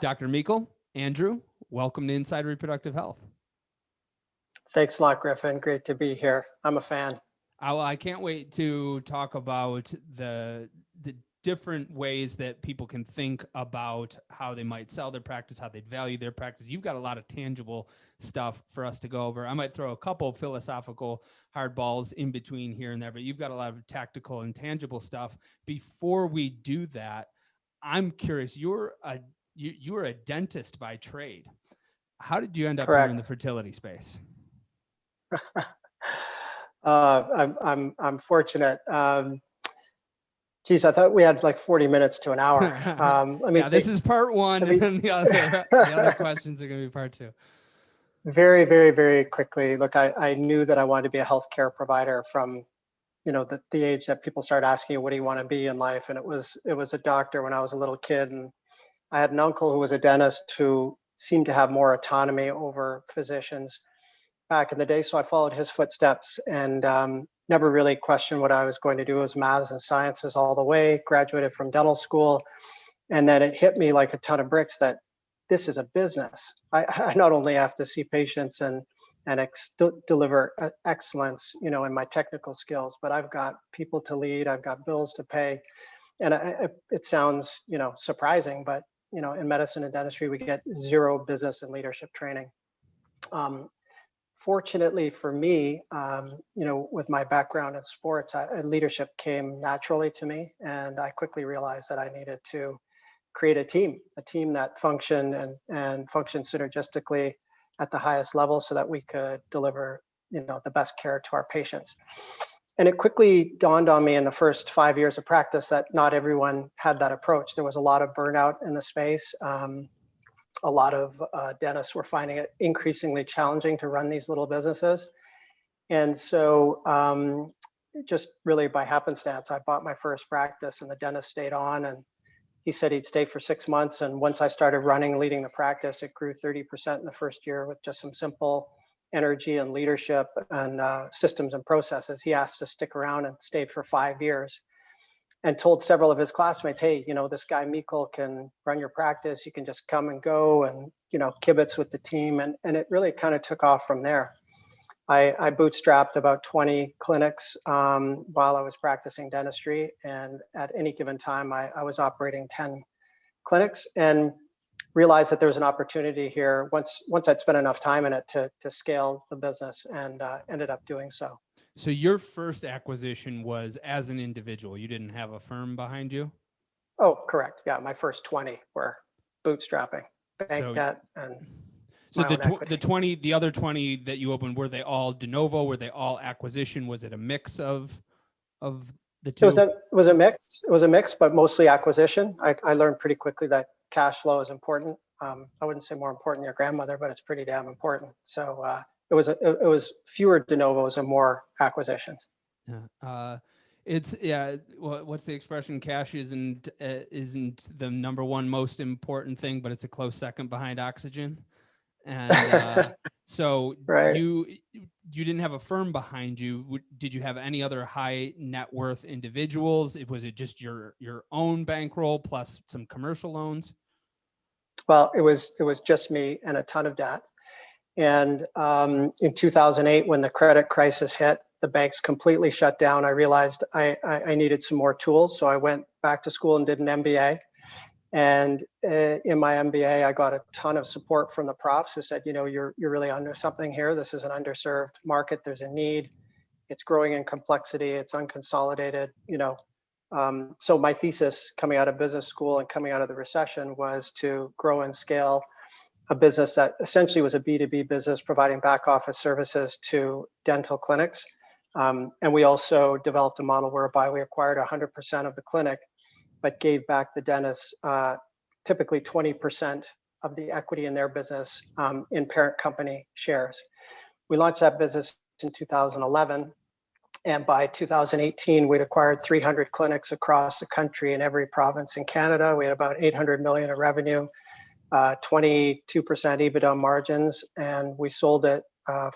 Dr. Meikle, Andrew, welcome to Inside Reproductive Health. Thanks a lot, Griffin. Great to be here. I'm a fan. I can't wait to talk about the different ways that people can think about how they might sell their practice, how they'd value their practice. You've got a lot of tangible stuff for us to go over. I might throw a couple of philosophical hardballs in between here and there, but you've got a lot of tactical and tangible stuff. Before we do that, I'm curious, you're a dentist by trade. How did you end up here in the fertility space? I'm fortunate. Geez, I thought we had like 40 minutes to an hour. This is part one, and then the other questions are going to be part two. Very, very, very quickly. Look, I knew that I wanted to be a healthcare provider from, the age that people start asking you, what do you want to be in life? And it was a doctor when I was a little kid. And I had an uncle who was a dentist who seemed to have more autonomy over physicians back in the day. So I followed his footsteps and never really questioned what I was going to do. It was maths and sciences all the way, graduated from dental school. And then it hit me like a ton of bricks that this is a business. I not only have to see patients and deliver excellence, in my technical skills, but I've got people to lead, I've got bills to pay. And it sounds, surprising, but, in medicine and dentistry, we get zero business and leadership training. Fortunately for me, with my background in sports, leadership came naturally to me. And I quickly realized that I needed to create a team that functioned and functioned synergistically at the highest level so that we could deliver, the best care to our patients. And it quickly dawned on me in the first 5 years of practice that not everyone had that approach. There was a lot of burnout in the space. A lot of dentists were finding it increasingly challenging to run these little businesses. And so just really by happenstance, I bought my first practice and the dentist stayed on, and he said he'd stay for 6 months. And once I started leading the practice, it grew 30% in the first year with just some simple energy and leadership and systems and processes. He asked to stick around and stayed for 5 years. And told several of his classmates, hey, this guy Meikle can run your practice. You can just come and go and, kibitz with the team. And it really kind of took off from there. I bootstrapped about 20 clinics while I was practicing dentistry. And at any given time, I was operating 10 clinics and realized that there was an opportunity here once I'd spent enough time in it to scale the business, and ended up doing so. So your first acquisition was as an individual. You didn't have a firm behind you? Oh, correct. Yeah, my first 20 were bootstrapping, bank debt, and so the other 20 that you opened, were they all de novo? Were they all acquisition? Was it a mix of the two? It was a mix. It was a mix, but mostly acquisition. I learned pretty quickly that cash flow is important. I wouldn't say more important than your grandmother, but it's pretty damn important. So it was fewer de novos and more acquisitions. Yeah. What's the expression? Cash isn't the number one most important thing, but it's a close second behind oxygen. And so right. You didn't have a firm behind you. Did you have any other high net worth individuals? Was it just your own bankroll plus some commercial loans? Well, it was just me and a ton of debt. And in 2008, when the credit crisis hit, the banks completely shut down. I realized I needed some more tools. So I went back to school and did an MBA. And in my MBA, I got a ton of support from the profs who said, you're really under something here. This is an underserved market. There's a need. It's growing in complexity. It's unconsolidated, So my thesis coming out of business school and coming out of the recession was to grow and scale a business that essentially was a B2B business providing back office services to dental clinics. And we also developed a model whereby we acquired 100% of the clinic, but gave back the dentists typically 20% of the equity in their business in parent company shares. We launched that business in 2011. And by 2018, we'd acquired 300 clinics across the country in every province in Canada. We had about 800 million of revenue, 22% EBITDA margins, and we sold it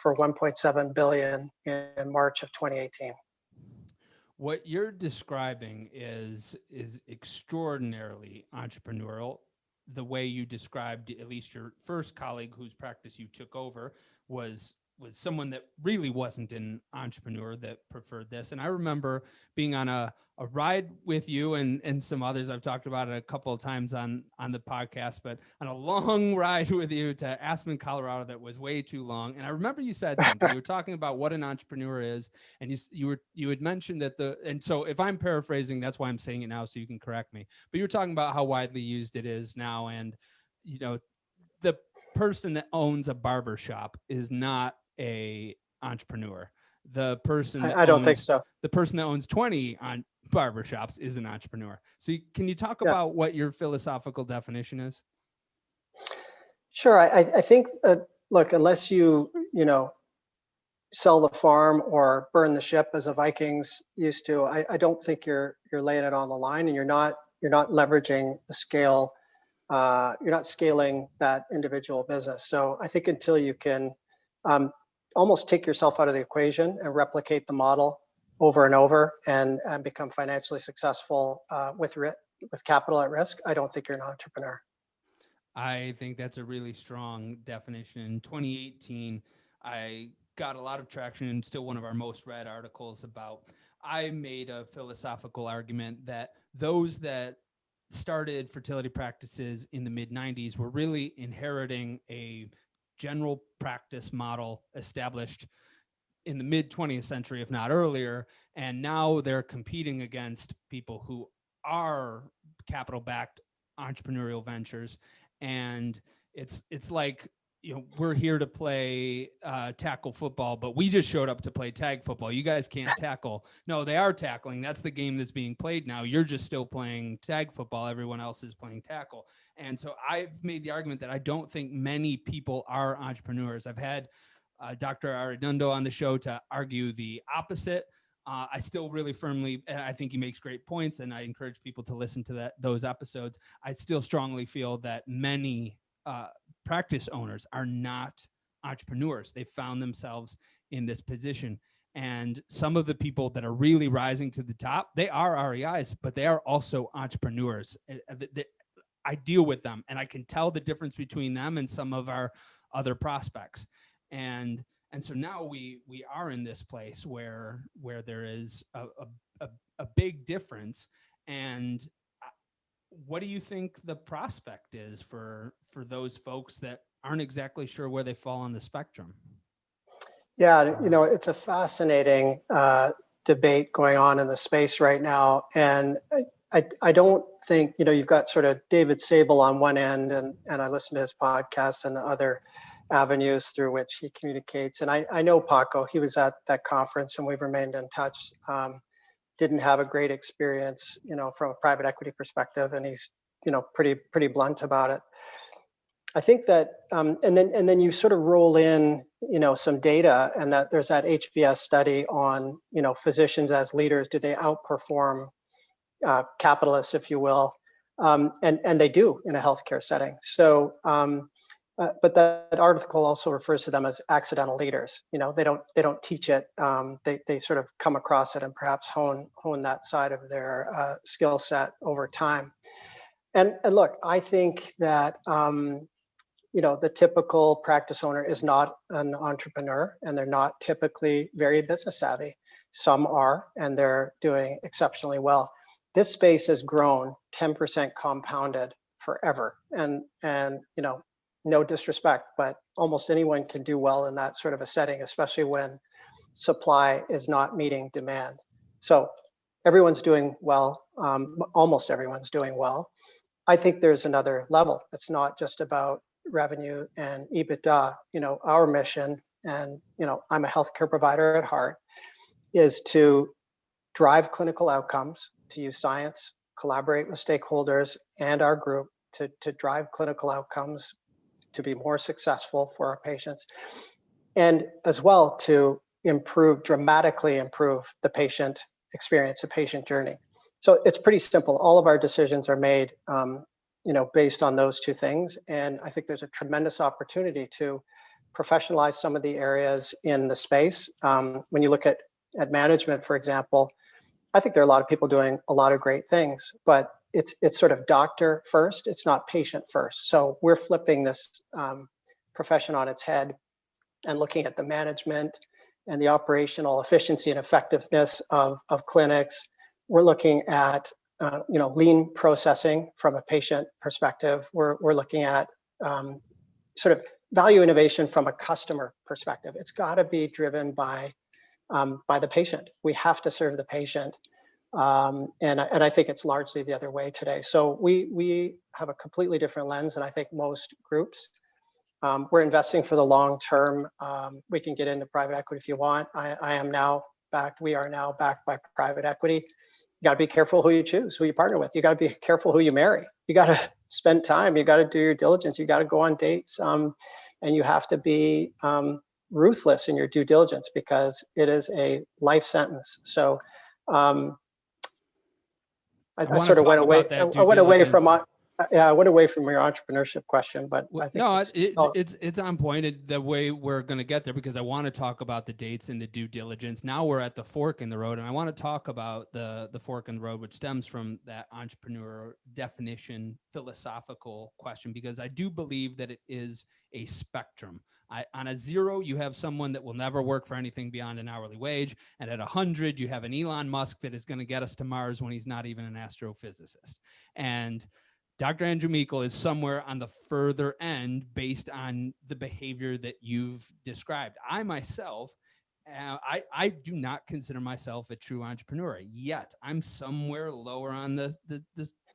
for 1.7 billion in March of 2018. What you're describing is extraordinarily entrepreneurial. the way you described at least your first colleague whose practice you took over was someone that really wasn't an entrepreneur that preferred this. And I remember being on a ride with you and some others. I've talked about it a couple of times on the podcast, but on a long ride with you to Aspen, Colorado, that was way too long. And I remember you said something. You were talking about what an entrepreneur is, and you had mentioned that and so if I'm paraphrasing, that's why I'm saying it now, so you can correct me. But you're talking about how widely used it is now, and the person that owns a barber shop is not a entrepreneur. The person that I don't think so. the person that owns 20 on barbershops is an entrepreneur. So can you talk Yeah. about what your philosophical definition is? Sure. I think look, unless you sell the farm or burn the ship as the Vikings used to, I don't think you're laying it on the line, and you're not leveraging the scale. You're not scaling that individual business. So I think until you can almost take yourself out of the equation and replicate the model over and over and become financially successful with capital at risk, I don't think you're an entrepreneur. I think that's a really strong definition. In 2018, I got a lot of traction and still one of our most read articles about, I made a philosophical argument that those that started fertility practices in the mid 90s were really inheriting a general practice model established in the mid 20th century, if not earlier. And now they're competing against people who are capital backed entrepreneurial ventures. And it's like, we're here to play tackle football, but we just showed up to play tag football. You guys can't tackle. No, they are tackling. That's the game that's being played now. You're just still playing tag football. Everyone else is playing tackle. And so I've made the argument that I don't think many people are entrepreneurs. I've had Dr. Arredondo on the show to argue the opposite. I still really firmly, and I think he makes great points, and I encourage people to listen to those episodes. I still strongly feel that many practice owners are not entrepreneurs. They found themselves in this position. And some of the people that are really rising to the top, they are REIs, but they are also entrepreneurs. I deal with them, and I can tell the difference between them and some of our other prospects. And so now we are in this place where there is a big difference. And what do you think the prospect is for those folks that aren't exactly sure where they fall on the spectrum? Yeah, it's a fascinating debate going on in the space right now. And I don't think, you've got sort of David Sable on one end, and I listen to his podcasts and other avenues through which he communicates. And I know Paco, he was at that conference and we've remained in touch. Didn't have a great experience, from a private equity perspective, and he's, pretty blunt about it. I think that, and then you sort of roll in, some data, and that there's that HBS study on, physicians as leaders. Do they outperform capitalists, if you will? And they do in a healthcare setting. So, but that article also refers to them as accidental leaders. They don't teach it. They sort of come across it and perhaps hone that side of their skill set over time. And look, I think that the typical practice owner is not an entrepreneur, and they're not typically very business savvy. Some are, and they're doing exceptionally well. This space has grown 10% compounded forever, and no disrespect, but almost anyone can do well in that sort of a setting, especially when supply is not meeting demand. So everyone's doing well. Almost everyone's doing well. I think there's another level. It's not just about revenue and EBITDA. Our mission, and I'm a healthcare provider at heart, is to drive clinical outcomes, to use science, collaborate with stakeholders and our group to drive clinical outcomes, to be more successful for our patients, and as well to dramatically improve the patient experience, the patient journey. So it's pretty simple. All of our decisions are made, based on those two things. And I think there's a tremendous opportunity to professionalize some of the areas in the space. When you look at management, for example, I think there are a lot of people doing a lot of great things, but it's sort of doctor first. It's not patient first. So we're flipping this profession on its head and looking at the management and the operational efficiency and effectiveness of clinics. We're looking at lean processing from a patient perspective. We're looking at sort of value innovation from a customer perspective. It's got to be driven by the patient. We have to serve the patient. And I think it's largely the other way today. So we have a completely different lens than I think most groups. We're investing for the long term. We can get into private equity if you want. We are now backed by private equity. You got to be careful who you choose, who you partner with. You got to be careful who you marry. You got to spend time. You got to do your diligence. You got to go on dates. And you have to be ruthless in your due diligence because it is a life sentence. So I sort of went away. I went away from your entrepreneurship question, but I think it's on point. The way we're going to get there, because I want to talk about the dates and the due diligence. Now we're at the fork in the road, and I want to talk about the fork in the road, which stems from that entrepreneur definition philosophical question, because I do believe that it is a spectrum. On a 0, you have someone that will never work for anything beyond an hourly wage. And at 100, you have an Elon Musk that is going to get us to Mars when he's not even an astrophysicist. And Dr. Andrew Meikle is somewhere on the further end based on the behavior that you've described. I myself, I do not consider myself a true entrepreneur, yet I'm somewhere lower on the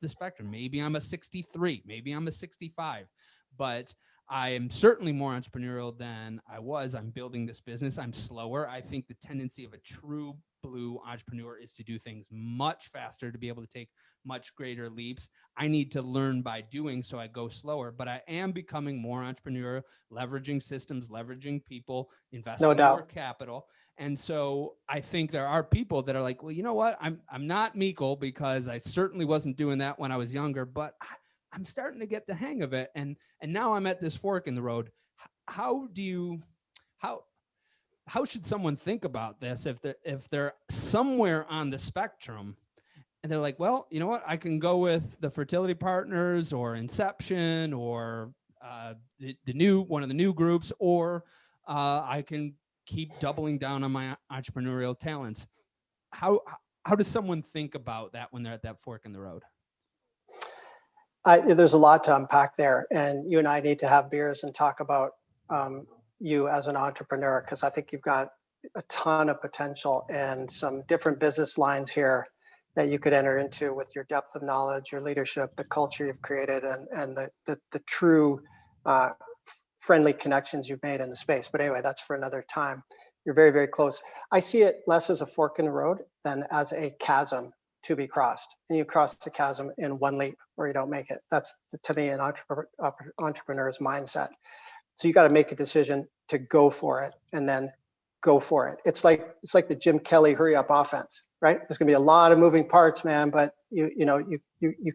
spectrum. Maybe I'm a 63, maybe I'm a 65, but I am certainly more entrepreneurial than I was. I'm building this business. I'm slower. I think the tendency of a true blue entrepreneur is to do things much faster, to be able to take much greater leaps. I need to learn by doing, so I go slower, but I am becoming more entrepreneurial, leveraging systems, leveraging people, investing more capital. And so I think there are people that are like, well, you know what? I'm not Meikle, because I certainly wasn't doing that when I was younger, but I'm starting to get the hang of it. And now I'm at this fork in the road. How should someone think about this if they're somewhere on the spectrum and they're like, well, you know what, I can go with the Fertility Partners or Inception or one of the new groups, or I can keep doubling down on my entrepreneurial talents. How does someone think about that when they're at that fork in the road? There's a lot to unpack there, and you and I need to have beers and talk about you as an entrepreneur, because I think you've got a ton of potential and some different business lines here that you could enter into with your depth of knowledge, your leadership, the culture you've created, and the true friendly connections you've made in the space. But anyway, that's for another time. You're very, very close. I see it less as a fork in the road than as a chasm to be crossed, and you cross the chasm in one leap or you don't make it. That's, to me, an entrepreneur's mindset. So you got to make a decision to go for it, and then go for it. It's like the Jim Kelly hurry up offense, right? There's going to be a lot of moving parts, man, but you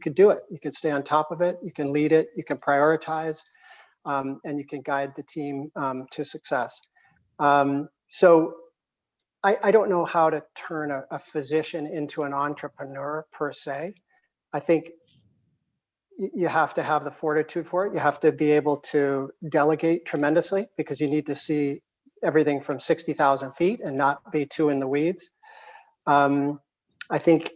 could do it. You can stay on top of it. You can lead it. You can prioritize, and you can guide the team to success. So I don't know how to turn a physician into an entrepreneur per se. I think you have to have the fortitude for it. You have to be able to delegate tremendously, because you need to see everything from 60,000 feet and not be too in the weeds. I think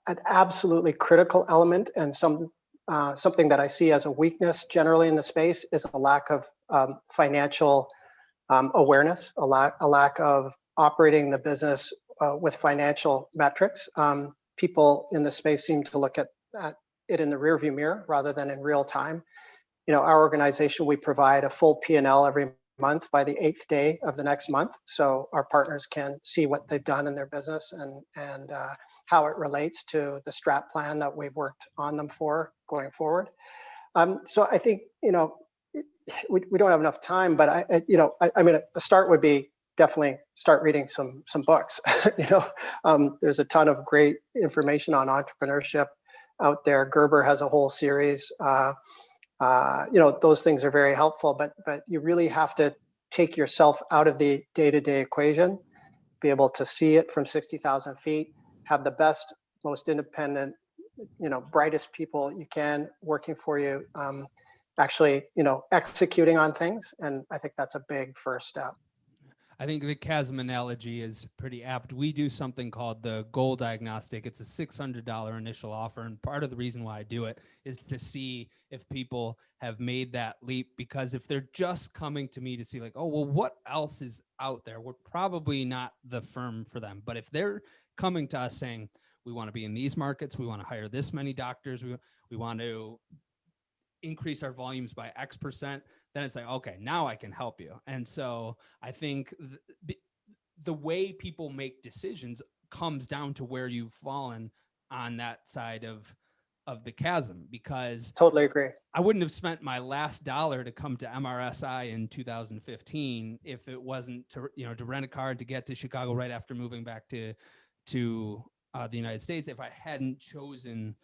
an absolutely critical element, and something that I see as a weakness generally in the space, is a lack of financial awareness, a lack of operating the business with financial metrics. People in the space seem to look at it in the rearview mirror rather than in real time. Our organization, we provide a full P&L every month by the 8th day of the next month, so our partners can see what they've done in their business and how it relates to the strat plan that we've worked on them for going forward. So I think we don't have enough time, but I mean, a start would be definitely start reading some books. There's a ton of great information on entrepreneurship out there. Gerber has a whole series. Those things are very helpful, but you really have to take yourself out of the day-to-day equation, be able to see it from 60,000 feet, have the best, most independent brightest people you can working for you, actually, executing on things. And I think that's a big first step. I think the chasm analogy is pretty apt. We do something called the goal diagnostic. It's a $600 initial offer. And part of the reason why I do it is to see if people have made that leap. Because if they're just coming to me to see, like, oh, well, what else is out there? We're probably not the firm for them. But if they're coming to us saying, we want to be in these markets, we want to hire this many doctors, we want to increase our volumes by X%, then it's like, okay, now I can help you. And so I think the way people make decisions comes down to where you've fallen on that side of the chasm, because Totally agree. I wouldn't have spent my last dollar to come to MRSI in 2015 if it wasn't to rent a car to get to Chicago right after moving back to the United States, if I hadn't chosen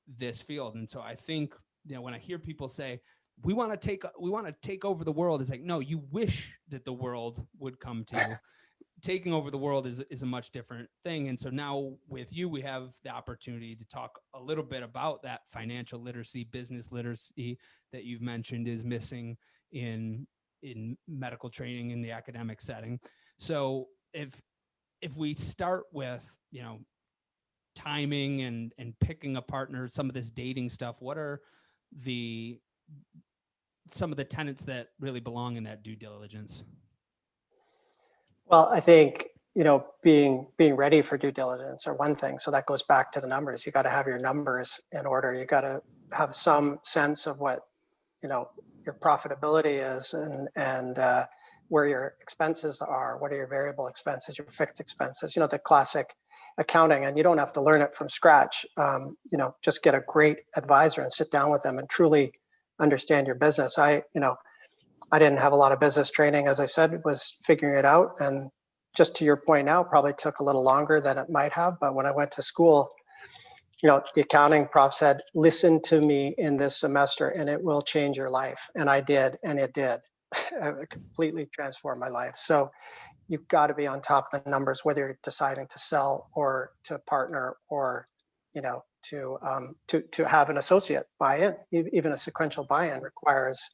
this field. And so I think, when I hear people say, we want to take over the world, it's like, no, you wish that the world would come to you. Taking over the world is a much different thing. And so now with you, we have the opportunity to talk a little bit about that financial literacy, business literacy that you've mentioned is missing in medical training in the academic setting. So if we start with, timing and picking a partner, some of this dating stuff, what are some of the tenets that really belong in that due diligence? Well, I think, being ready for due diligence are one thing. So that goes back to the numbers. You got to have your numbers in order. You got to have some sense of what, your profitability is, and where your expenses are. What are your variable expenses, your fixed expenses, the classic accounting. And you don't have to learn it from scratch. Just get a great advisor and sit down with them and truly understand your business. I didn't have a lot of business training, as I said, was figuring it out. And just to your point now, probably took a little longer than it might have. But when I went to school, the accounting prof said, listen to me in this semester and it will change your life. And I did, and it did. It completely transformed my life. So you've got to be on top of the numbers, whether you're deciding to sell or to partner or, to have an associate buy in. Even a sequential buy-in requires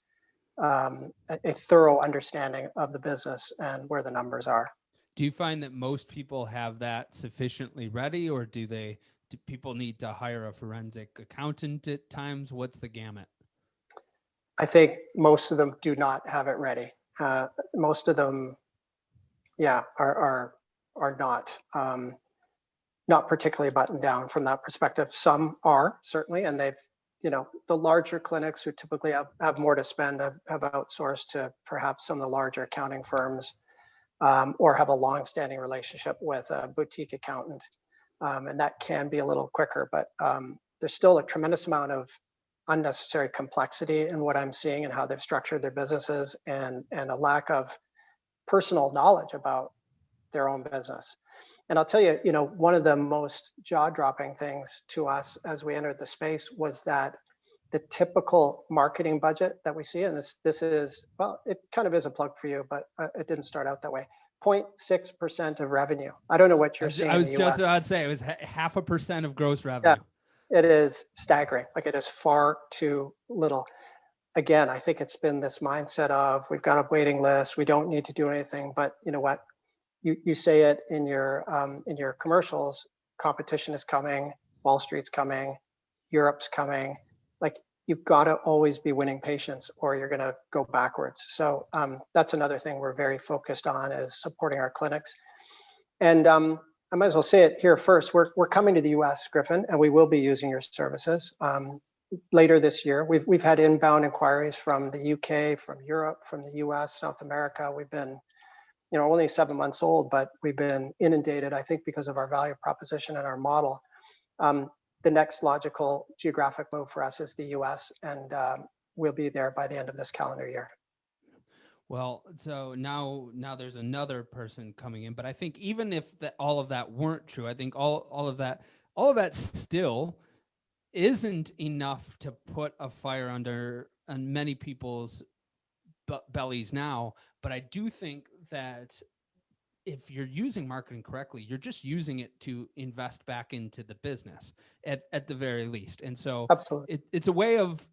a thorough understanding of the business and where the numbers are. Do you find that most people have that sufficiently ready, or do people need to hire a forensic accountant at times? What's the gamut? I think most of them do not have it ready. Most of them, are not particularly buttoned down from that perspective. Some are, certainly, and they've, the larger clinics who typically have more to spend have outsourced to perhaps some of the larger accounting firms, or have a long-standing relationship with a boutique accountant. And that can be a little quicker, but there's still a tremendous amount of unnecessary complexity in what I'm seeing and how they've structured their businesses, and a lack of personal knowledge about their own business. And I'll tell you, one of the most jaw-dropping things to us as we entered the space was that the typical marketing budget that we see, and this is, well, it kind of is a plug for you, but it didn't start out that way. 0.6% of revenue. I don't know what you're seeing. I was in the US. just about to say it was 0.5% of gross revenue. Yeah, it is staggering. Like, it is far too little. Again, I think it's been this mindset of, we've got a waiting list, we don't need to do anything. But you know what? You say it in your commercials. Competition is coming. Wall Street's coming. Europe's coming. Like, you've got to always be winning patients, or you're going to go backwards. So that's another thing we're very focused on, is supporting our clinics. And I might as well say it here first. We're coming to the U.S., Griffin, and we will be using your services later this year. We've had inbound inquiries from the UK, from Europe, from the U.S., South America. We've been, only 7 months old, but we've been inundated, I think, because of our value proposition and our model. The next logical geographic move for us is the US, and we'll be there by the end of this calendar year. Well, so now there's another person coming in, but I think even if all of that weren't true, I think all of that still isn't enough to put a fire under on many people's bellies now. But I do think that if you're using marketing correctly, you're just using it to invest back into the business at the very least. And so Absolutely. it's a way of,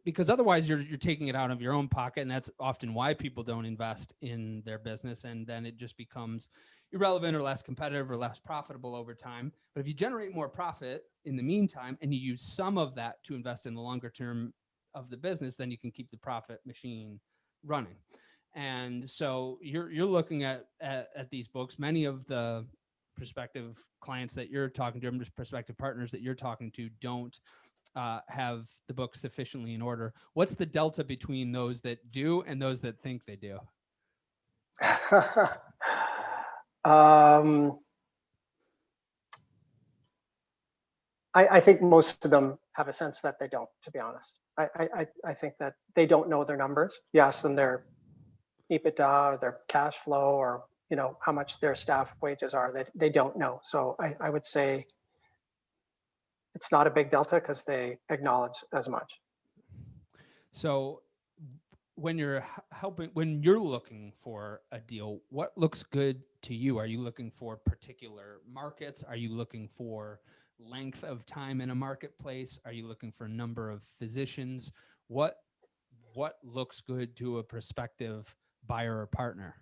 because otherwise you're taking it out of your own pocket. And that's often why people don't invest in their business. And then it just becomes irrelevant or less competitive or less profitable over time. But if you generate more profit in the meantime, and you use some of that to invest in the longer term of the business, then you can keep the profit machine running. And so you're looking at these books. Many of the prospective clients that you're talking to, just prospective partners that you're talking to, don't have the book sufficiently in order. What's the delta between those that do and those that think they do? I think most of them have a sense that they don't, to be honest. I think that they don't know their numbers. You ask them their EBITDA or their cash flow, or how much their staff wages are, that they don't know. So I would say it's not a big delta because they acknowledge as much. So when you're looking for a deal, what looks good to you? Are you looking for particular markets? Are you looking for length of time in a marketplace? Are you looking for number of physicians? What looks good to a prospective buyer or partner?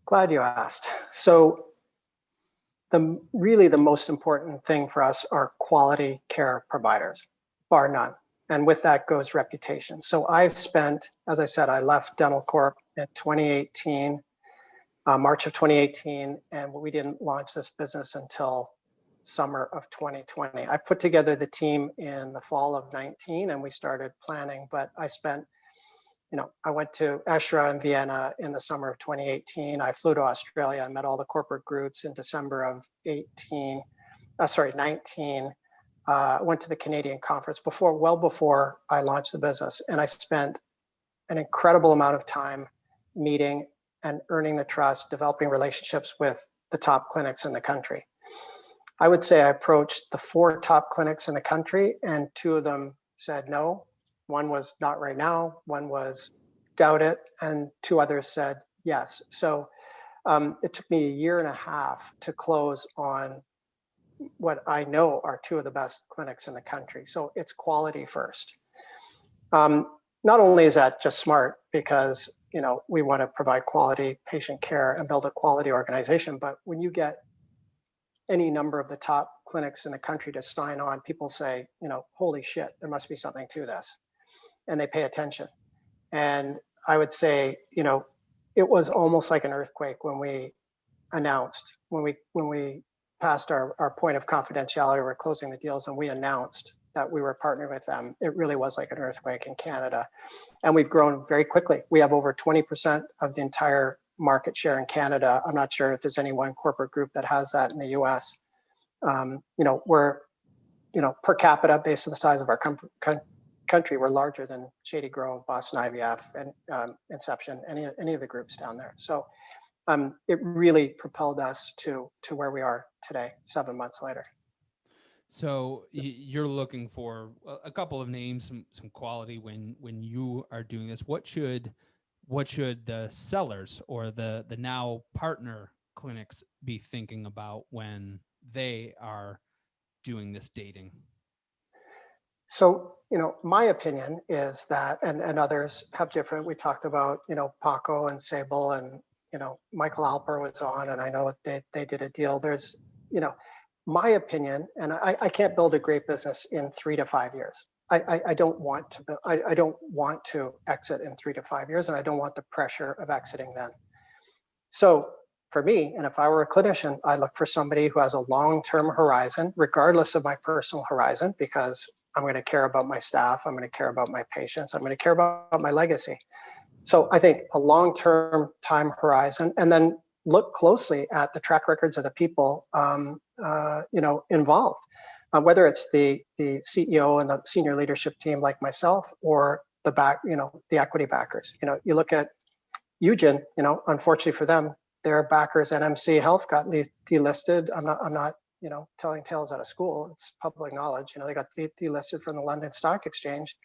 Glad you asked. So the most important thing for us are quality care providers, bar none. And with that goes reputation. So I've spent, as I said, I left Dental Corp in 2018, March of 2018, and we didn't launch this business until summer of 2020. I put together the team in the fall of 19 and we started planning, but I went to ESHRA in Vienna in the summer of 2018. I flew to Australia. I met all the corporate groups in December of 19. Went to the Canadian conference well before I launched the business. And I spent an incredible amount of time meeting and earning the trust, developing relationships with the top clinics in the country. I would say I approached the 4 top clinics in the country, and 2 of them said no. One was not right now, one was doubt it, and 2 others said yes. So it took me a year and a half to close on what I know are 2 of the best clinics in the country. So it's quality first. Not only is that just smart because we want to provide quality patient care and build a quality organization, but when you get any number of the top clinics in the country to sign on, people say, holy shit, there must be something to this. And they pay attention. And I would say, it was almost like an earthquake when we announced, when we passed our point of confidentiality, we're closing the deals, and we announced that we were partnering with them. It really was like an earthquake in Canada. And we've grown very quickly. We have over 20% of the entire market share in Canada. I'm not sure if there's any one corporate group that has that in the US. We're, per capita, based on the size of our country, we're larger than Shady Grove, Boston IVF, and Inception, any of the groups down there. So it really propelled us to where we are today, 7 months later. So you're looking for a couple of names, some quality when you are doing this. What should the sellers or the now partner clinics be thinking about when they are doing this dating? So, my opinion is that, and others have different, we talked about, Paco and Sable, and, Meikle Alper was on, and I know they did a deal. There's, my opinion, and I can't build a great business in 3 to 5 years. I don't want to. I don't want to exit in 3 to 5 years, and I don't want the pressure of exiting then. So for me, and if I were a clinician, I look for somebody who has a long-term horizon, regardless of my personal horizon, because I'm going to care about my staff. I'm going to care about my patients. I'm going to care about my legacy. So I think a long-term time horizon, and then look closely at the track records of the people, involved, whether it's the CEO and the senior leadership team like myself, or the equity backers. You look at Eugen. Unfortunately for them, their backers, NMC Health, got delisted. I'm not telling tales out of school. It's public knowledge. They got delisted from the London Stock Exchange.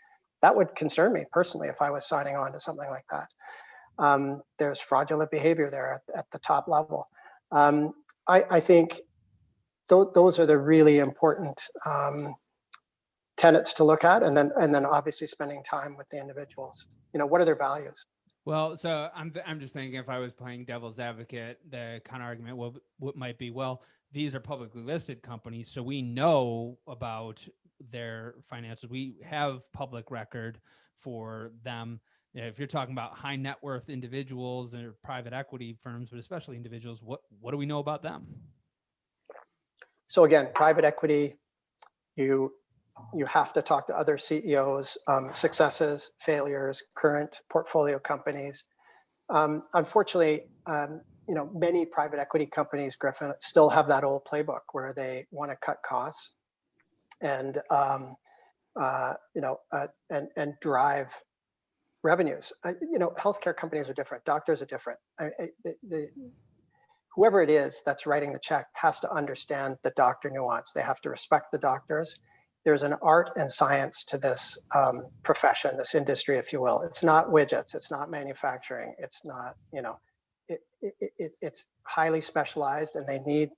That would concern me personally if I was signing on to something like that. There's fraudulent behavior there at the top level. I think those are the really important tenets to look at, and then obviously spending time with the individuals. What are their values? Well, so I'm just thinking, if I was playing devil's advocate, the counter argument what might be, well, these are publicly listed companies, so we know about their finances. We have public record for them. If you're talking about high net worth individuals or private equity firms, but especially individuals, what do we know about them? So again, private equity, you have to talk to other CEOs, successes, failures, current portfolio companies. Unfortunately, many private equity companies, Griffin, still have that old playbook where they want to cut costs and drive revenues. Healthcare companies are different. Doctors are different. Whoever it is that's writing the check has to understand the doctor nuance. They have to respect the doctors. There's an art and science to this profession, this industry, if you will. It's not widgets. It's not manufacturing. It's not, it's highly specialized, and they need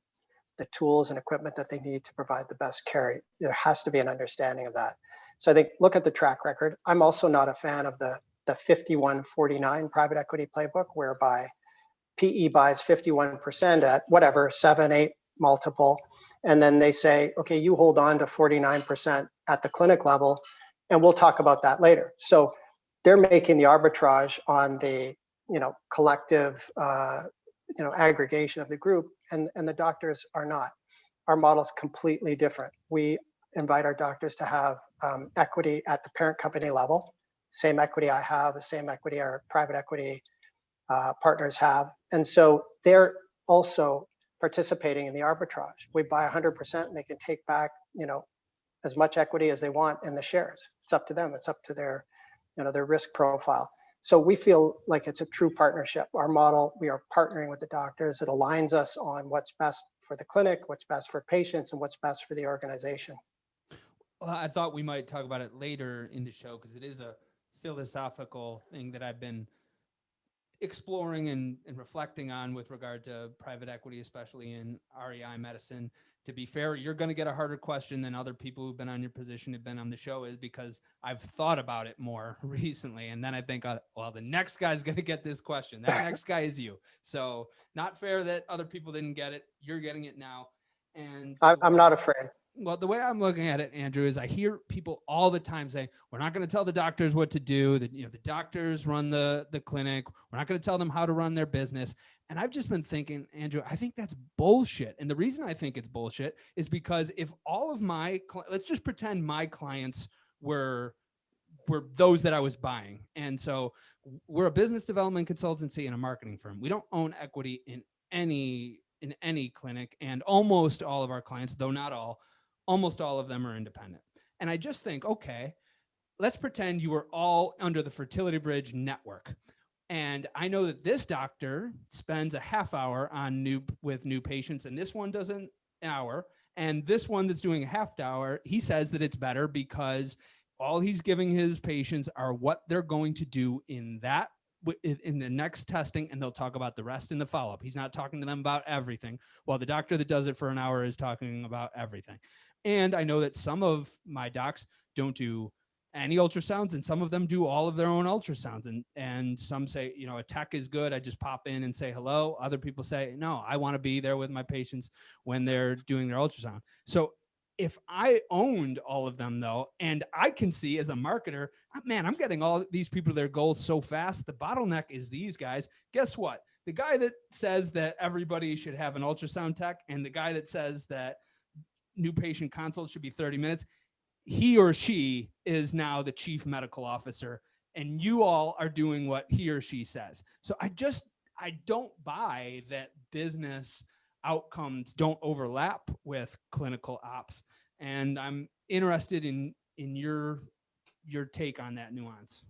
the tools and equipment that they need to provide the best care. There has to be an understanding of that. So I think, look at the track record. I'm also not a fan of the 51-49 private equity playbook, whereby PE buys 51% at whatever, 7, 8 multiple. And then they say, okay, you hold on to 49% at the clinic level, and we'll talk about that later. So they're making the arbitrage on the, collective, aggregation of the group, and the doctors are not. Our model's completely different. We invite our doctors to have equity at the parent company level, same equity I have, the same equity our private equity partners have. And so they're also participating in the arbitrage. We buy 100% and they can take back, as much equity as they want in the shares. It's up to them. It's up to their risk profile. So we feel like it's a true partnership. Our model, we are partnering with the doctors. It aligns us on what's best for the clinic, what's best for patients, and what's best for the organization. Well, I thought we might talk about it later in the show, because it is a philosophical thing that I've been exploring and reflecting on with regard to private equity, especially in REI medicine. To be fair, you're going to get a harder question than other people who've been on your position, have been on the show, is because I've thought about it more recently. And then I think, well, the next guy's going to get this question. That next guy is you. So not fair that other people didn't get it. You're getting it now. And I'm not afraid. Well, the way I'm looking at it, Andrew, is I hear people all the time say, we're not going to tell the doctors what to do. That, the doctors run the clinic. We're not going to tell them how to run their business. And I've just been thinking, Andrew, I think that's bullshit. And the reason I think it's bullshit is because if all of let's just pretend my clients were those that I was buying. And so we're a business development consultancy and a marketing firm. We don't own equity in any clinic. And almost all of our clients, though not all, almost all of them are independent. And I just think, okay, let's pretend you were all under the Fertility Bridge network. And I know that this doctor spends a half hour with new patients, and this one does an hour. And this one that's doing a half hour, he says that it's better because all he's giving his patients are what they're going to do in the next testing, and they'll talk about the rest in the follow-up. He's not talking to them about everything, while the doctor that does it for an hour is talking about everything. And I know that some of my docs don't do any ultrasounds, and some of them do all of their own ultrasounds. And some say, a tech is good. I just pop in and say hello. Other people say, no, I want to be there with my patients when they're doing their ultrasound. So if I owned all of them, though, and I can see as a marketer, man, I'm getting all these people to their goals so fast. The bottleneck is these guys. Guess what? The guy that says that everybody should have an ultrasound tech, and the guy that says that new patient consult should be 30 minutes, he or she is now the chief medical officer, and you all are doing what he or she says. So I don't buy that business outcomes don't overlap with clinical ops. And I'm interested in your take on that nuance.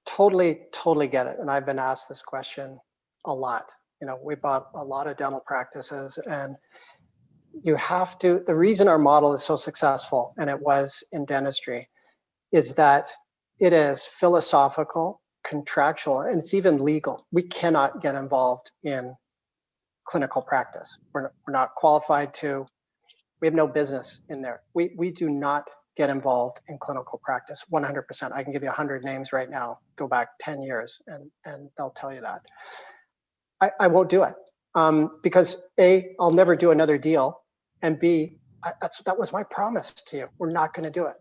Totally get it. And I've been asked this question a lot. We bought a lot of dental practices, and the reason our model is so successful, and it was in dentistry, is that it is philosophical, contractual, and it's even legal. We cannot get involved in clinical practice. We're not qualified to. We have no business in there. We do not get involved in clinical practice 100%. I can give you 100 names right now, go back 10 years, and they'll tell you that. I won't do it because A, I'll never do another deal, and B, that was my promise to you. We're not going to do it.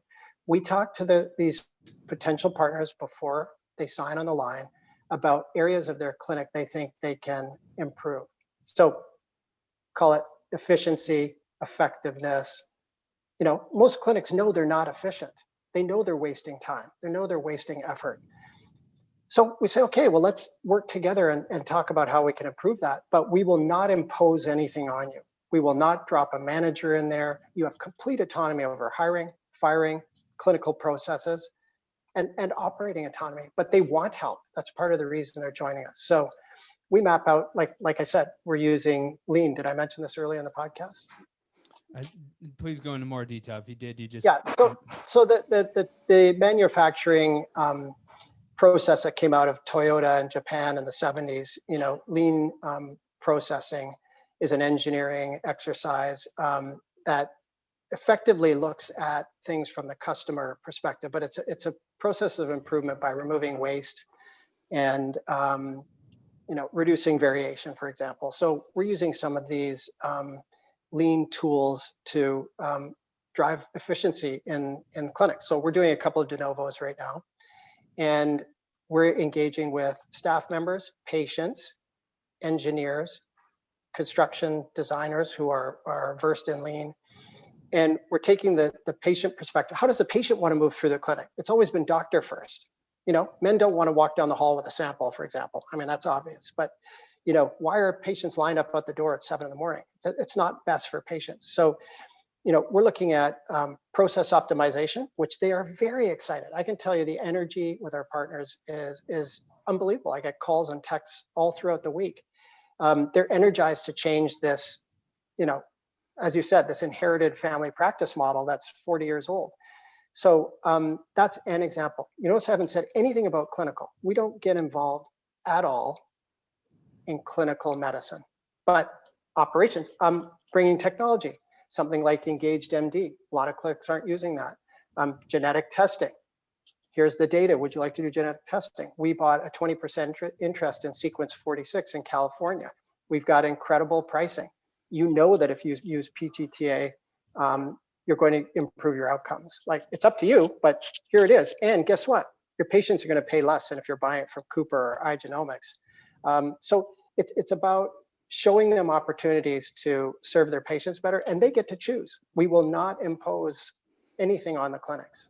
We talk to these potential partners before they sign on the line about areas of their clinic they think they can improve. So call it efficiency, effectiveness. Most clinics know they're not efficient. They know they're wasting time. They know they're wasting effort. So we say, okay, well, let's work together and talk about how we can improve that, but we will not impose anything on you. We will not drop a manager in there. You have complete autonomy over hiring, firing, clinical processes, and operating autonomy, but they want help. That's part of the reason they're joining us. So we map out, like I said, we're using Lean. Did I mention this earlier in the podcast? Please go into more detail. If you did, you just... Yeah, so the manufacturing process that came out of Toyota in Japan in the 70s, Lean processing is an engineering exercise that effectively looks at things from the customer perspective, but it's a process of improvement by removing waste and reducing variation, for example. So we're using some of these Lean tools to drive efficiency in clinics. So we're doing a couple of de novos right now, and we're engaging with staff members, patients, engineers, construction designers who are versed in Lean. And we're taking the patient perspective. How does the patient want to move through the clinic? It's always been doctor first. Men don't want to walk down the hall with a sample, for example. I mean, that's obvious. But, why are patients lined up at the door at 7 a.m? It's not best for patients. So, we're looking at process optimization, which they are very excited. I can tell you the energy with our partners is unbelievable. I get calls and texts all throughout the week. They're energized to change this, as you said, this inherited family practice model that's 40 years old. So that's an example. You notice I haven't said anything about clinical. We don't get involved at all in clinical medicine, but operations, bringing technology, something like Engaged MD. A lot of clinics aren't using that. Genetic testing. Here's the data. Would you like to do genetic testing? We bought a 20% interest in Sequence 46 in California. We've got incredible pricing. You know that if you use PGTA, you're going to improve your outcomes. Like, it's up to you, but here it is. And guess what? Your patients are going to pay less than if you're buying it from Cooper or iGenomics. So it's about showing them opportunities to serve their patients better, and they get to choose. We will not impose anything on the clinics.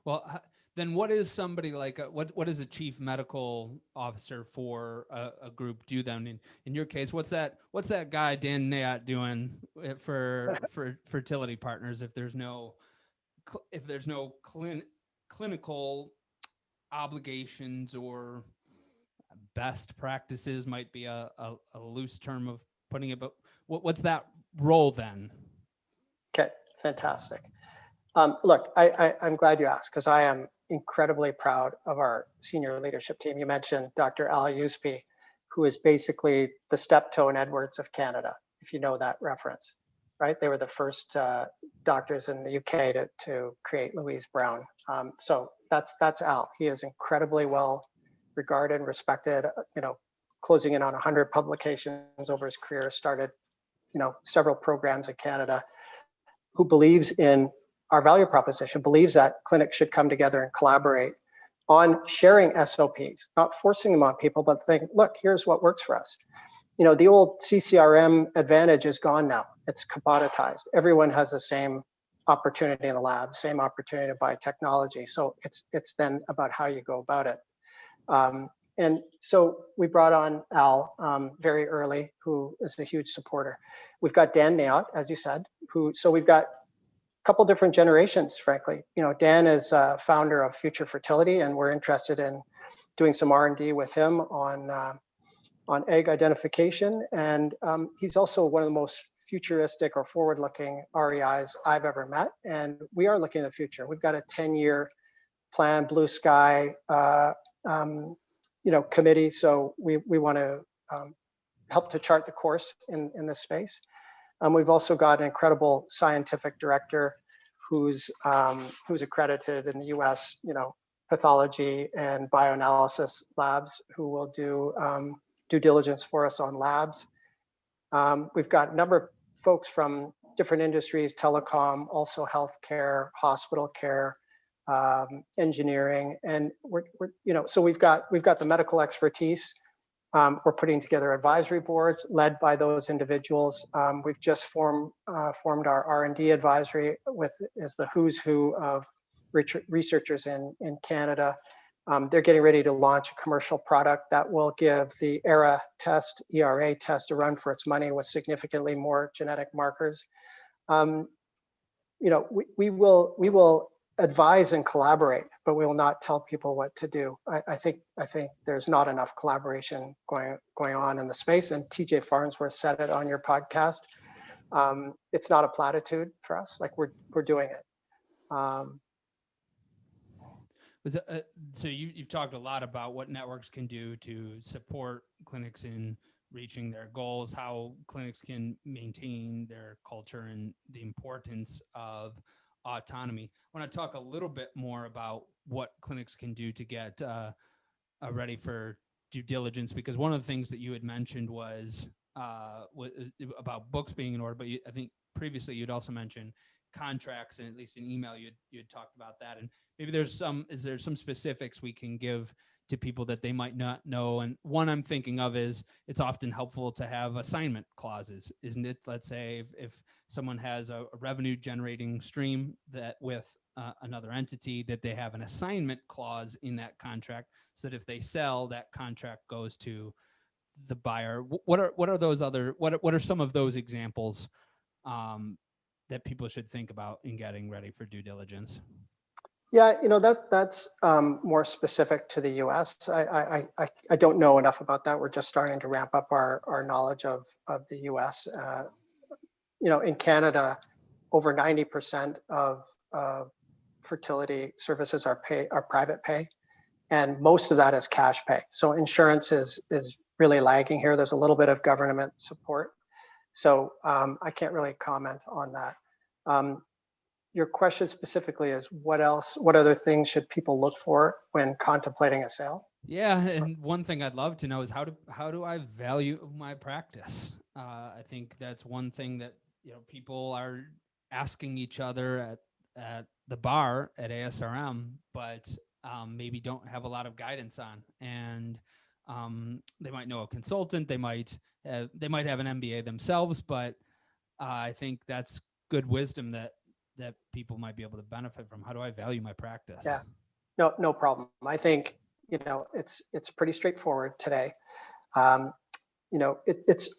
Well, then what is somebody like, what does a chief medical officer for a group do then? In your case, what's that guy, Dan Nayat, doing for Fertility Partners if there's no clinical obligations, or best practices might be a loose term of putting it, but what's that role then? Okay, fantastic. Look, I'm glad you asked, because I am incredibly proud of our senior leadership team. You mentioned Dr. Al Youspi, who is basically the Steptoe and Edwards of Canada, if you know that reference, right? They were the first doctors in the UK to create Louise Brown. So that's Al. He is incredibly well regarded and respected, closing in on 100 publications over his career, started, several programs in Canada, who believes in our value proposition, believes that clinics should come together and collaborate on sharing SOPs, not forcing them on people, but think, look, here's what works for us. The old CCRM advantage is gone now. It's commoditized. Everyone has the same opportunity in the lab, same opportunity to buy technology. So it's then about how you go about it. And so we brought on Al very early, who is a huge supporter. We've got Dan Nayat, as you said, so we've got a couple different generations, frankly. Dan is founder of Future Fertility, and we're interested in doing some R&D with him on egg identification. And he's also one of the most futuristic or forward-looking REIs I've ever met. And we are looking at the future. We've got a 10-year plan, blue sky, committee. So we want to help to chart the course in this space. We've also got an incredible scientific director who's accredited in the U.S. Pathology and bioanalysis labs, who will do due diligence for us on labs. We've got a number of folks from different industries, telecom, also healthcare, hospital care, engineering, and so we've got the medical expertise. We're putting together advisory boards led by those individuals. We've just formed our R&D advisory as the who's who of researchers in Canada. They're getting ready to launch a commercial product that will give the ERA test a run for its money with significantly more genetic markers. We will advise and collaborate, but we will not tell people what to do. I think there's not enough collaboration going on in the space. And TJ Farnsworth said it on your podcast. It's not a platitude for us. Like we're doing it. So you've talked a lot about what networks can do to support clinics in reaching their goals, how clinics can maintain their culture, and the importance of autonomy. I want to talk a little bit more about what clinics can do to get ready for due diligence, because one of the things that you had mentioned was about books being in order, but I think previously you'd also mentioned contracts, and at least in email you had talked about that. And maybe is there some specifics we can give to people that they might not know? And one I'm thinking of is it's often helpful to have assignment clauses, isn't it? Let's say if someone has a revenue generating stream that with another entity, that they have an assignment clause in that contract, so that if they sell, that contract goes to the buyer. What are some of those examples that people should think about in getting ready for due diligence? Yeah, that's more specific to the U.S. I don't know enough about that. We're just starting to ramp up our knowledge of the U.S. In Canada, over 90% of fertility services are private pay, and most of that is cash pay. So insurance is really lagging here. There's a little bit of government support, so I can't really comment on that. Your question specifically is what other things should people look for when contemplating a sale? Yeah, and one thing I'd love to know is how do I value my practice? I think that's one thing that people are asking each other at the bar at ASRM, but maybe don't have a lot of guidance on. And they might know a consultant, they might have an MBA themselves, but I think that's good wisdom that people might be able to benefit from. How do I value my practice? Yeah, no problem. I think it's pretty straightforward today. It's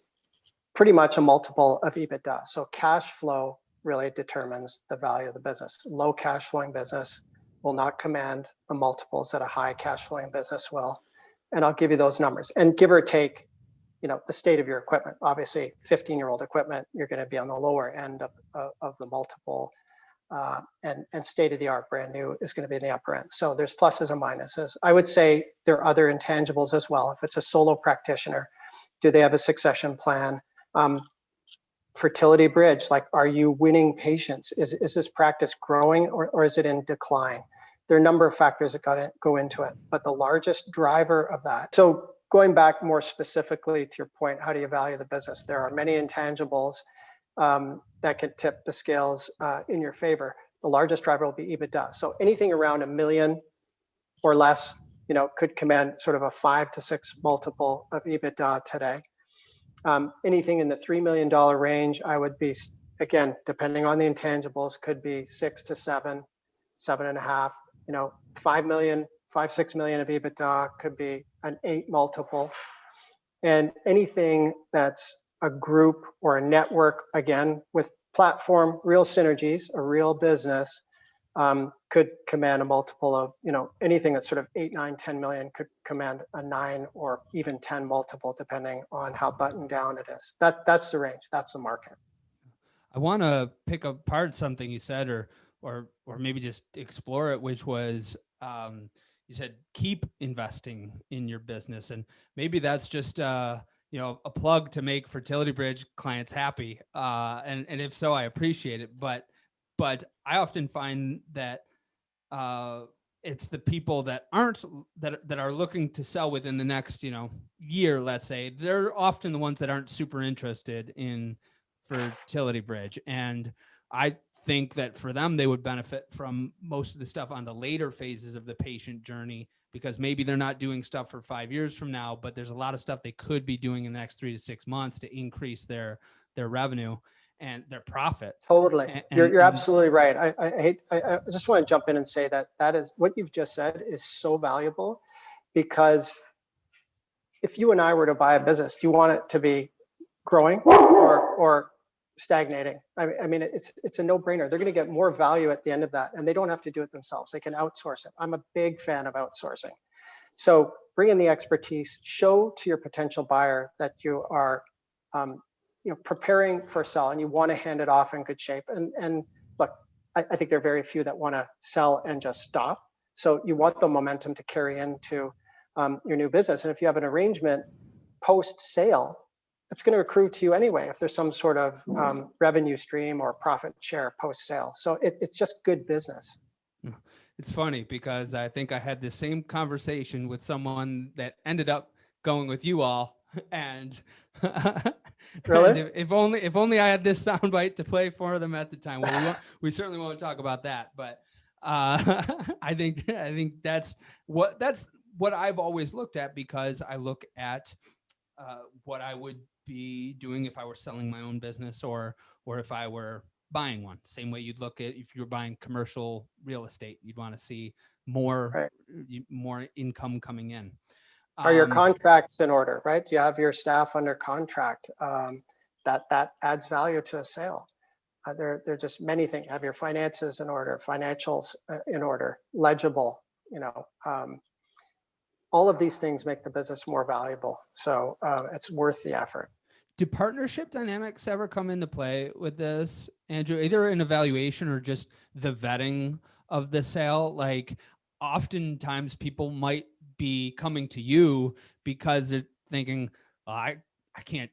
pretty much a multiple of EBITDA. So cash flow really determines the value of the business. Low cash flowing business will not command the multiples that a high cash flowing business will. And I'll give you those numbers. And give or take, the state of your equipment. Obviously, 15-year-old equipment, you're going to be on the lower end of the multiple. And state-of-the-art brand new is going to be in the upper end. So there's pluses and minuses. I would say there are other intangibles as well. If it's a solo practitioner, do they have a succession plan? Fertility bridge, like, are you winning patients? Is this practice growing or is it in decline? There are a number of factors that go into it, but the largest driver of that. So going back more specifically to your point, how do you value the business? There are many intangibles that can tip the scales in your favor. The largest driver will be EBITDA. So anything around $1 million or less, could command sort of a 5 to 6 multiple of EBITDA today. Anything in the $3 million range, I would be, again, depending on the intangibles, could be 6 to 7, 7.5. 5 million, 6 million of EBITDA could be an 8 multiple. And anything that's a group or a network, again, with platform, real synergies, a real business, could command a multiple of, anything that's sort of 8, 9, 10 million could command a 9 or even 10 multiple, depending on how buttoned down it is. That's the range. That's the market. I want to pick apart something you said, or maybe just explore it, which was you said keep investing in your business, and maybe that's just a plug to make Fertility Bridge clients happy. And if so, I appreciate it. But I often find that uh, it's the people that aren't that are looking to sell within the next year, let's say. They're often the ones that aren't super interested in Fertility Bridge, and I think that for them they would benefit from most of the stuff on the later phases of the patient journey, because maybe they're not doing stuff for 5 years from now, but there's a lot of stuff they could be doing in the next 3 to 6 months to increase their revenue and their profit. Totally. And, You're and absolutely right. I just want to jump in and say that is what you've just said is so valuable, because if you and I were to buy a business, do you want it to be growing or stagnating? I mean, it's a no-brainer. They're going to get more value at the end of that, and they don't have to do it themselves. They can outsource it. I'm a big fan of outsourcing. So bring in the expertise, show to your potential buyer that you are preparing for a sell and you want to hand it off in good shape. And look, I think there are very few that want to sell and just stop. So you want the momentum to carry into your new business. And if you have an arrangement post-sale, it's going to accrue to you anyway if there's some sort of revenue stream or profit share post-sale. So it's just good business. It's funny because I think I had the same conversation with someone that ended up going with you all, and, Really? and if only I had this soundbite to play for them at the time. Well, we certainly won't talk about that, but I think that's what I've always looked at, because I look at what I would be doing if I were selling my own business, or if I were buying one. Same way you'd look at if you're buying commercial real estate, you'd want to see more Right. more income coming in. Are your contracts in order, right? Do you have your staff under contract? That adds value to a sale. There are just many things. Have your finances in order, financials in order, legible. All of these things make the business more valuable. So it's worth the effort. Do partnership dynamics ever come into play with this, Andrew, either in evaluation or just the vetting of the sale? Like, oftentimes people might be coming to you because they're thinking, I can't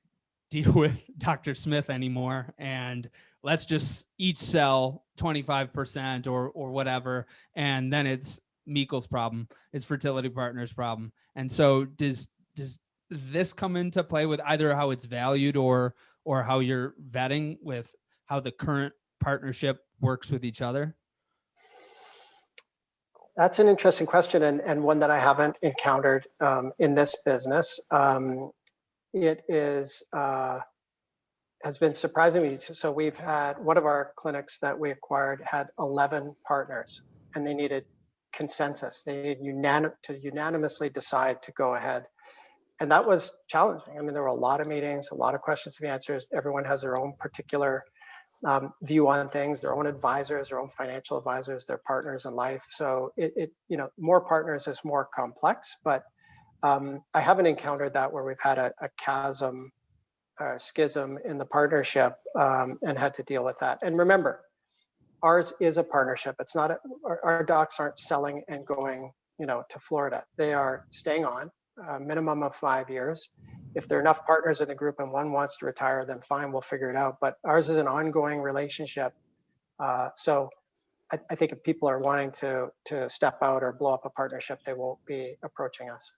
deal with Dr. Smith anymore, and let's just each sell 25% or whatever, and then it's Meikle's problem, it's Fertility Partners' problem. And so does this come into play with either how it's valued or how you're vetting with how the current partnership works with each other? That's an interesting question, and one that I haven't encountered in this business. It is has been surprising me. So we've had one of our clinics that we acquired had 11 partners, and they needed consensus. They needed to unanimously decide to go ahead. And that was challenging. I mean, there were a lot of meetings, a lot of questions to be answered. Everyone has their own particular view on things, their own advisors, their own financial advisors, their partners in life. So more partners is more complex, but I haven't encountered that where we've had a chasm or schism in the partnership and had to deal with that. And remember, ours is a partnership. It's not our docs aren't selling and going to Florida. They are staying on a minimum of 5 years. If there are enough partners in the group and one wants to retire, then fine, we'll figure it out. But ours is an ongoing relationship. So I think if people are wanting to step out or blow up a partnership, they won't be approaching us.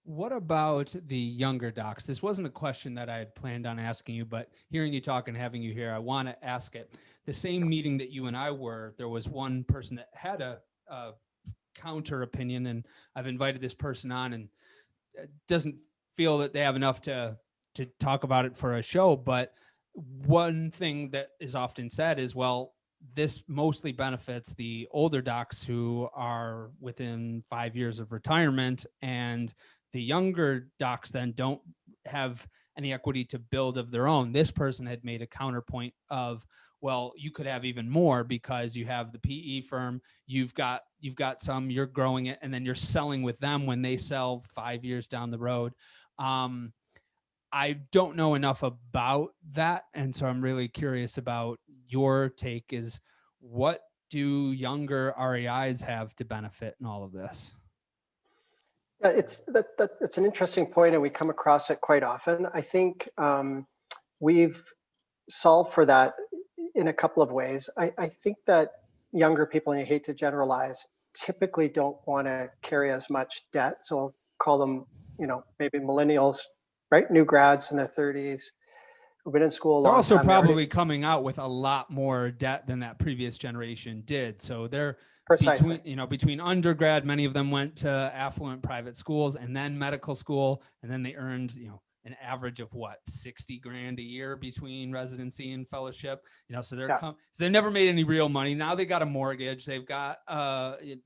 What about the younger docs? This wasn't a question that I had planned on asking you, but hearing you talk and having you here, I want to ask it. The same meeting that you and I were, there was one person that had a counter opinion, and I've invited this person on, and doesn't feel that they have enough to talk about it for a show. But one thing that is often said is, well, this mostly benefits the older docs who are within 5 years of retirement, and the younger docs then don't have any equity to build of their own. This person had made a counterpoint of, well, you could have even more because you have the PE firm, you've got some, you're growing it, and then you're selling with them when they sell 5 years down the road. I don't know enough about that, and so I'm really curious about your take. Is what do younger REIs have to benefit in all of this? Yeah, it's an interesting point, and we come across it quite often. I think we've solved for that in a couple of ways. I think that younger people, and you hate to generalize, typically don't want to carry as much debt. So I'll call them, maybe millennials, right? New grads in their 30s who've been in school a They're long also time. They already, probably coming out with a lot more debt than that previous generation did. So they're precisely. between undergrad, many of them went to affluent private schools and then medical school, and then they earned, an average of what, 60 grand a year between residency and fellowship. So Yeah. so they never made any real money. Now they got a mortgage. They've got they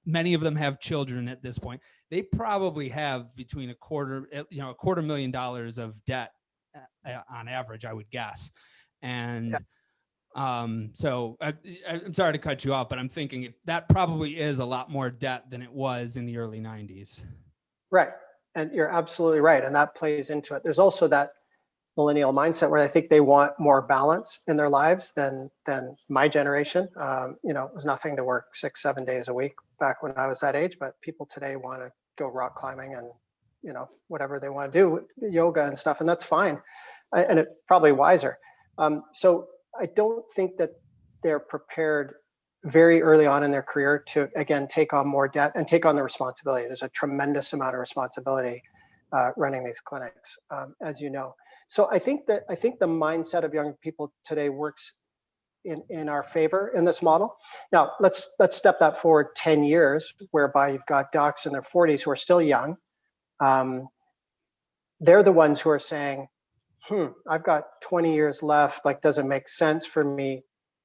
many of them have children at this point. They probably have between $250,000 of debt on average, I would guess. And so I'm sorry to cut you off, but I'm thinking that probably is a lot more debt than it was in the early 90s. Right. And you're absolutely right. And that plays into it. There's also that millennial mindset where I think they want more balance in their lives than my generation. It was nothing to work 6-7 days a week back when I was that age, but people today want to go rock climbing and whatever they want to do, yoga and stuff, and that's fine, and it's probably wiser. So I don't think that they're prepared very early on in their career to, again, take on more debt and take on the responsibility. There's a tremendous amount of responsibility running these clinics, as you know. So I think the mindset of young people today works in our favor in this model. Now let's step that forward 10 years, whereby you've got docs in their 40s who are still young. They're the ones who are saying, I've got 20 years left. Like, does it make sense for me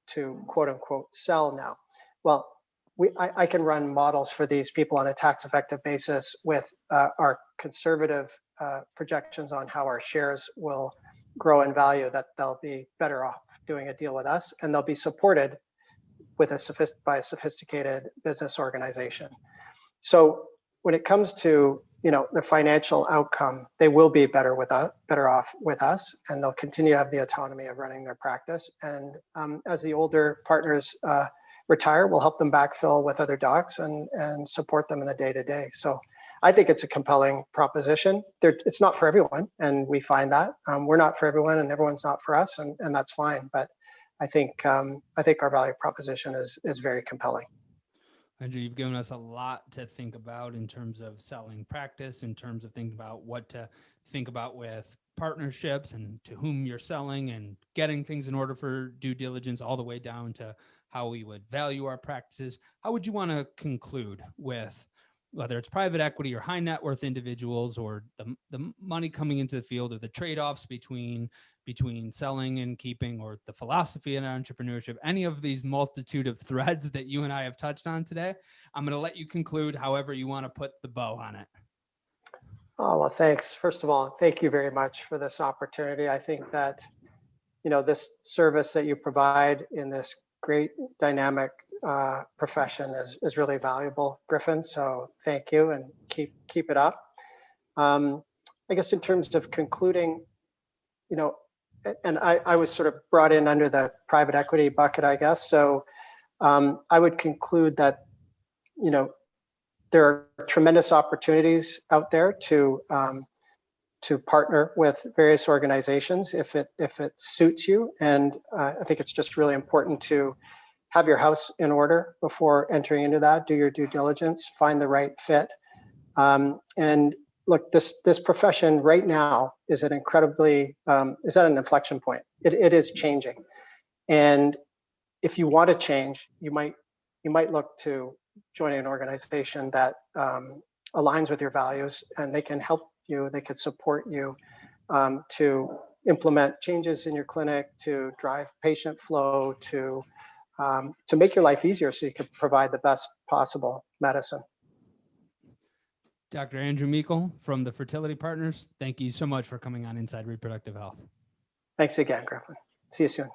to quote unquote sell now? Well, I can run models for these people on a tax effective basis with our conservative projections on how our shares will grow in value, that they'll be better off doing a deal with us, and they'll be supported with by a sophisticated business organization. So when it comes to the financial outcome, they will be better off with us, and they'll continue to have the autonomy of running their practice. And as the older partners retire, we'll help them backfill with other docs and support them in the day-to-day. So I think it's a compelling proposition. It's not for everyone, and we find that. We're not for everyone, and everyone's not for us, and that's fine. But I think our value proposition is very compelling. Andrew, you've given us a lot to think about in terms of selling practice, in terms of thinking about what to think about with partnerships and to whom you're selling and getting things in order for due diligence, all the way down to how we would value our practices. How would you want to conclude with whether it's private equity or high net worth individuals, or the money coming into the field, or the trade-offs between selling and keeping, or the philosophy of entrepreneurship, any of these multitude of threads that you and I have touched on today? I'm going to let you conclude however you want to put the bow on it. Oh, well, thanks. First of all, thank you very much for this opportunity. I think that, this service that you provide in this great dynamic profession is really valuable, Griffin. So thank you, and keep it up. I guess in terms of concluding, and I was sort of brought in under the private equity bucket, I guess. So I would conclude that, there are tremendous opportunities out there to partner with various organizations if it suits you. And I think it's just really important to have your house in order before entering into that. Do your due diligence, find the right fit. And look, this profession right now is at an inflection point. It is changing, and if you want to change, you might look to joining an organization that aligns with your values, and they can help you. They could support you to implement changes in your clinic, to drive patient flow, to make your life easier, so you can provide the best possible medicine. Dr. Andrew Meikle from the Fertility Partners, thank you so much for coming on Inside Reproductive Health. Thanks again, Griffin. See you soon.